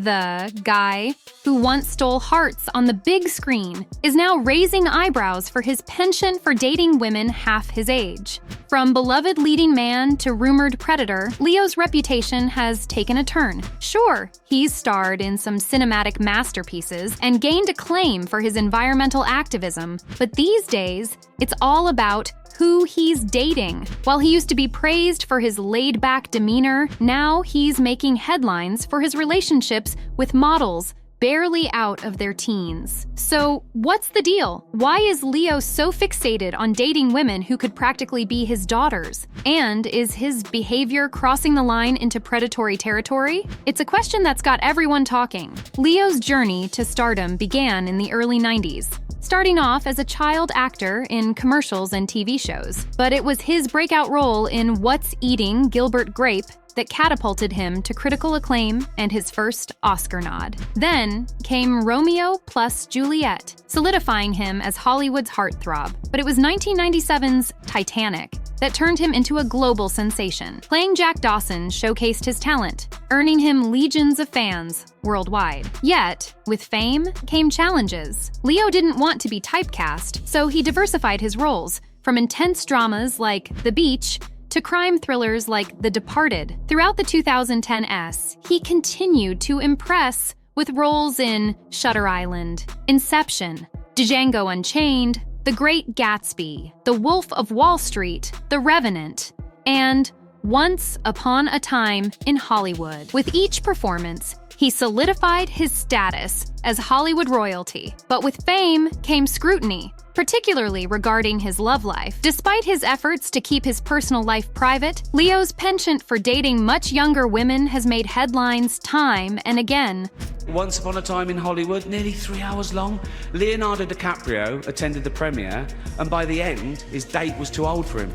The guy who once stole hearts on the big screen is now raising eyebrows for his penchant for dating women half his age. From beloved leading man to rumored predator, Leo's reputation has taken a turn. Sure, he's starred in some cinematic masterpieces and gained acclaim for his environmental activism, but these days, it's all about who he's dating. While he used to be praised for his laid-back demeanor, now he's making headlines for his relationships with models barely out of their teens. So, what's the deal? Why is Leo so fixated on dating women who could practically be his daughters? And is his behavior crossing the line into predatory territory? It's a question that's got everyone talking. Leo's journey to stardom began in the early 90s. Starting off as a child actor in commercials and TV shows. But it was his breakout role in What's Eating Gilbert Grape that catapulted him to critical acclaim and his first Oscar nod. Then came Romeo plus Juliet, solidifying him as Hollywood's heartthrob. But it was 1997's Titanic that turned him into a global sensation. Playing Jack Dawson showcased his talent, earning him legions of fans worldwide. Yet, with fame came challenges. Leo didn't want to be typecast, so he diversified his roles, from intense dramas like The Beach to crime thrillers like The Departed. Throughout the 2010s, he continued to impress with roles in Shutter Island, Inception, Django Unchained, The Great Gatsby, The Wolf of Wall Street, The Revenant, and Once Upon a Time in Hollywood. With each performance, he solidified his status as Hollywood royalty. But with fame came scrutiny, particularly regarding his love life. Despite his efforts to keep his personal life private, Leo's penchant for dating much younger women has made headlines time and again. Once Upon a Time in Hollywood, nearly 3 hours long. Leonardo DiCaprio attended the premiere, and by the end, his date was too old for him.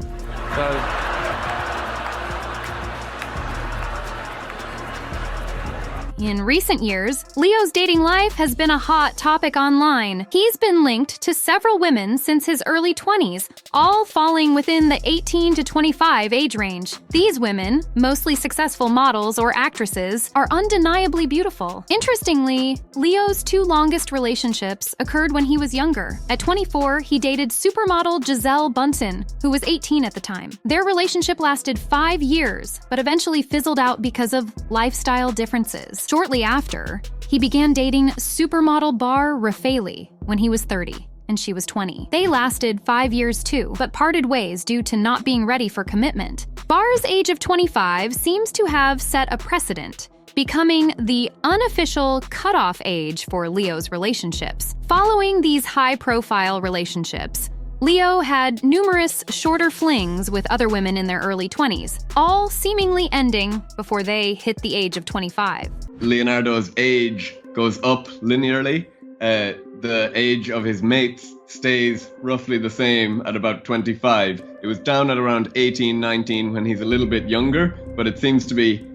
In recent years, Leo's dating life has been a hot topic online. He's been linked to several women since his early 20s, all falling within the 18 to 25 age range. These women, mostly successful models or actresses, are undeniably beautiful. Interestingly, Leo's two longest relationships occurred when he was younger. At 24, he dated supermodel Gisele Bunton, who was 18 at the time. Their relationship lasted 5 years, but eventually fizzled out because of lifestyle differences. Shortly after, he began dating supermodel Bar Refaeli when he was 30 and she was 20. They lasted 5 years too, but parted ways due to not being ready for commitment. Bar's age of 25 seems to have set a precedent, becoming the unofficial cutoff age for Leo's relationships. Following these high-profile relationships, Leo had numerous shorter flings with other women in their early 20s, all seemingly ending before they hit the age of 25. Leonardo's age goes up linearly. The age of his mates stays roughly the same at about 25. It was down at around 18, 19 when he's a little bit younger, but it seems to be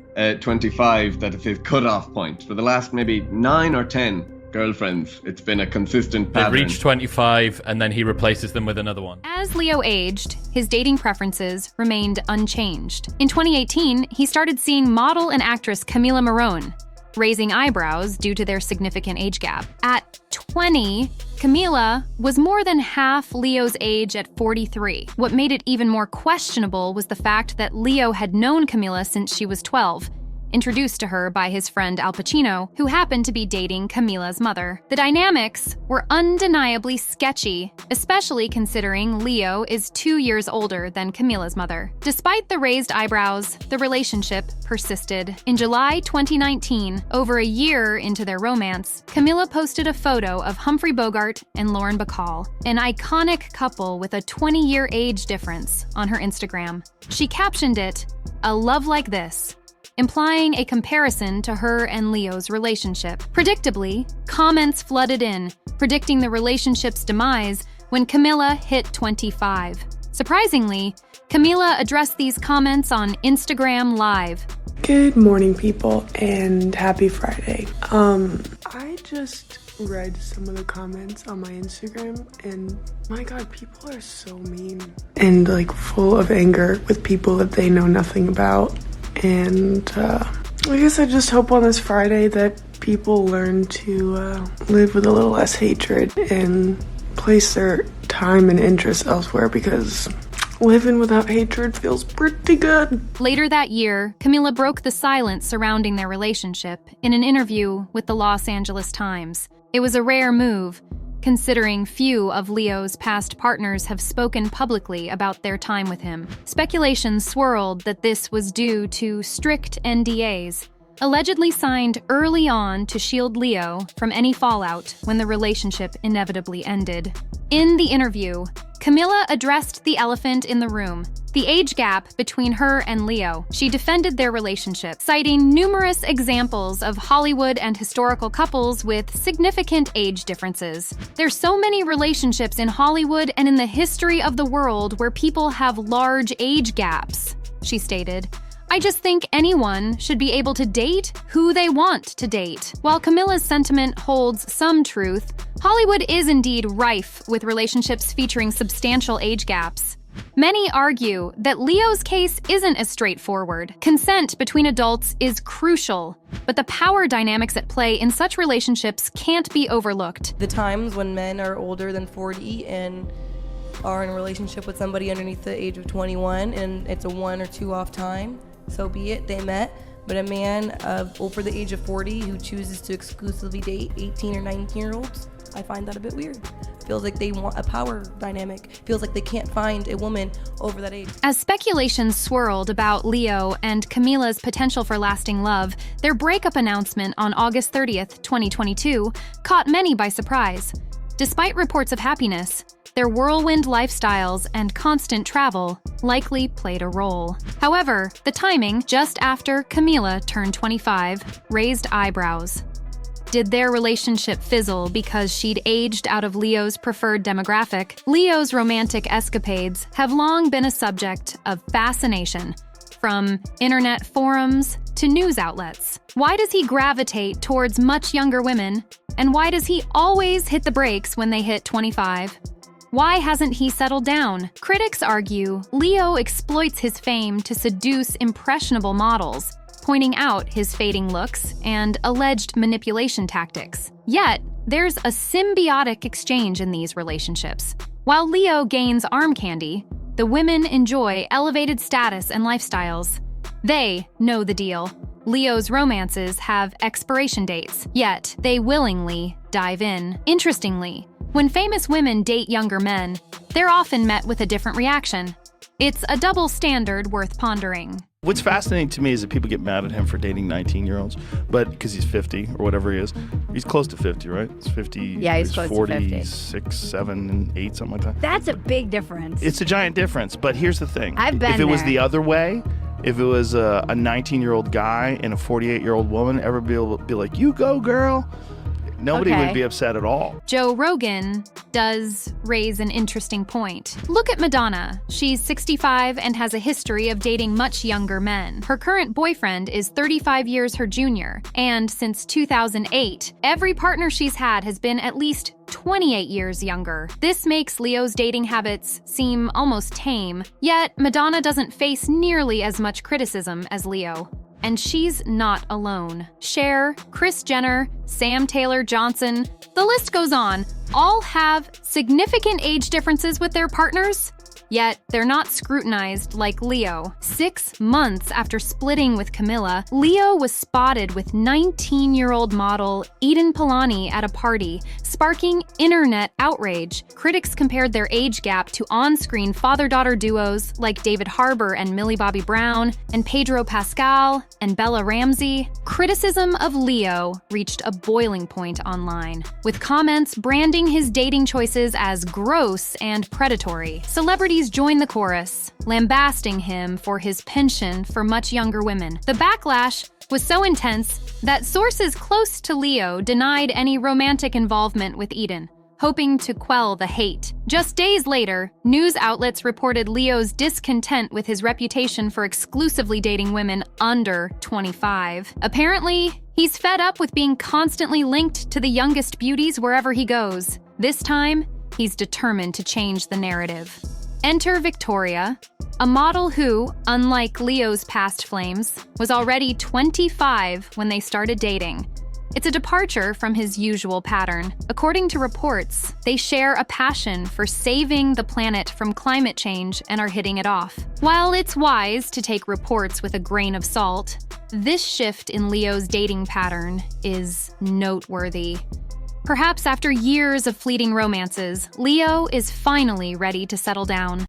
25 that is his cutoff point. For the last maybe 9 or 10 girlfriends, it's been a consistent pattern. They reach 25 and then he replaces them with another one. As Leo aged, his dating preferences remained unchanged. In 2018, he started seeing model and actress Camila Morrone, raising eyebrows due to their significant age gap. At 20, Camila was more than half Leo's age at 43. What made it even more questionable was the fact that Leo had known Camila since she was 12, introduced to her by his friend Al Pacino, who happened to be dating Camila's mother. The dynamics were undeniably sketchy, especially considering Leo is 2 years older than Camila's mother. Despite the raised eyebrows, the relationship persisted. In July 2019, over a year into their romance, Camila posted a photo of Humphrey Bogart and Lauren Bacall, an iconic couple with a 20-year age difference, on her Instagram. She captioned it, "A love like this," implying a comparison to her and Leo's relationship. Predictably, comments flooded in, predicting the relationship's demise when Camila hit 25. Surprisingly, Camila addressed these comments on Instagram Live. Good morning, people, and happy Friday. I just read some of the comments on my Instagram, and my God, people are so mean and full of anger with people that they know nothing about. And I guess I just hope on this Friday that people learn to live with a little less hatred and place their time and interest elsewhere, because living without hatred feels pretty good. Later that year, Camila broke the silence surrounding their relationship in an interview with the Los Angeles Times. It was a rare move, considering few of Leo's past partners have spoken publicly about their time with him. Speculation swirled that this was due to strict NDAs, allegedly signed early on to shield Leo from any fallout when the relationship inevitably ended. In the interview, Camila addressed the elephant in the room, the age gap between her and Leo. She defended their relationship, citing numerous examples of Hollywood and historical couples with significant age differences. There's so many relationships in Hollywood and in the history of the world where people have large age gaps, she stated. I just think anyone should be able to date who they want to date. While Camila's sentiment holds some truth, Hollywood is indeed rife with relationships featuring substantial age gaps. Many argue that Leo's case isn't as straightforward. Consent between adults is crucial, but the power dynamics at play in such relationships can't be overlooked. The times when men are older than 40 and are in a relationship with somebody underneath the age of 21 and it's a 1 or 2 off time, so be it, they met. But a man over the age of 40 who chooses to exclusively date 18 or 19-year-olds, I find that a bit weird. Feels like they want a power dynamic. Feels like they can't find a woman over that age. As speculation swirled about Leo and Camila's potential for lasting love, their breakup announcement on August 30th, 2022, caught many by surprise. Despite reports of happiness, their whirlwind lifestyles and constant travel likely played a role. However, the timing, just after Camila turned 25, raised eyebrows. Did their relationship fizzle because she'd aged out of Leo's preferred demographic? Leo's romantic escapades have long been a subject of fascination, from internet forums to news outlets. Why does he gravitate towards much younger women? And why does he always hit the brakes when they hit 25? Why hasn't he settled down? Critics argue Leo exploits his fame to seduce impressionable models, pointing out his fading looks and alleged manipulation tactics. Yet, there's a symbiotic exchange in these relationships. While Leo gains arm candy, the women enjoy elevated status and lifestyles. They know the deal. Leo's romances have expiration dates, yet they willingly dive in. Interestingly, when famous women date younger men, they're often met with a different reaction. It's a double standard worth pondering. What's fascinating to me is that people get mad at him for dating 19-year-olds, but because he's 50 or whatever he is. He's close to 50, right? He's 50. Yeah, he's close to 50. 46, 7, and 8, something like that. That's a big difference. It's a giant difference, but here's the thing. I've been If it was there. the other way, if it was a 19-year-old guy and a 48-year-old woman, everybody would be like, you go, girl. Nobody Okay. would be upset at all. Joe Rogan does raise an interesting point. Look at Madonna. She's 65 and has a history of dating much younger men. Her current boyfriend is 35 years her junior, and since 2008, every partner she's had has been at least 28 years younger. This makes Leo's dating habits seem almost tame, yet Madonna doesn't face nearly as much criticism as Leo. And she's not alone. Cher, Kris Jenner, Sam Taylor Johnson, the list goes on, all have significant age differences with their partners, yet they're not scrutinized like Leo. 6 months after splitting with Camila, Leo was spotted with 19-year-old model Eden Polani at a party, sparking internet outrage. Critics compared their age gap to on-screen father-daughter duos like David Harbour and Millie Bobby Brown, and Pedro Pascal and Bella Ramsey. Criticism of Leo reached a boiling point online, with comments branding his dating choices as gross and predatory. Celebrities joined the chorus, lambasting him for his penchant for much younger women. The backlash was so intense that sources close to Leo denied any romantic involvement with Eden, hoping to quell the hate. Just days later, news outlets reported Leo's discontent with his reputation for exclusively dating women under 25. Apparently, he's fed up with being constantly linked to the youngest beauties wherever he goes. This time, he's determined to change the narrative. Enter Victoria, a model who, unlike Leo's past flames, was already 25 when they started dating. It's a departure from his usual pattern. According to reports, they share a passion for saving the planet from climate change and are hitting it off. While it's wise to take reports with a grain of salt, this shift in Leo's dating pattern is noteworthy. Perhaps after years of fleeting romances, Leo is finally ready to settle down.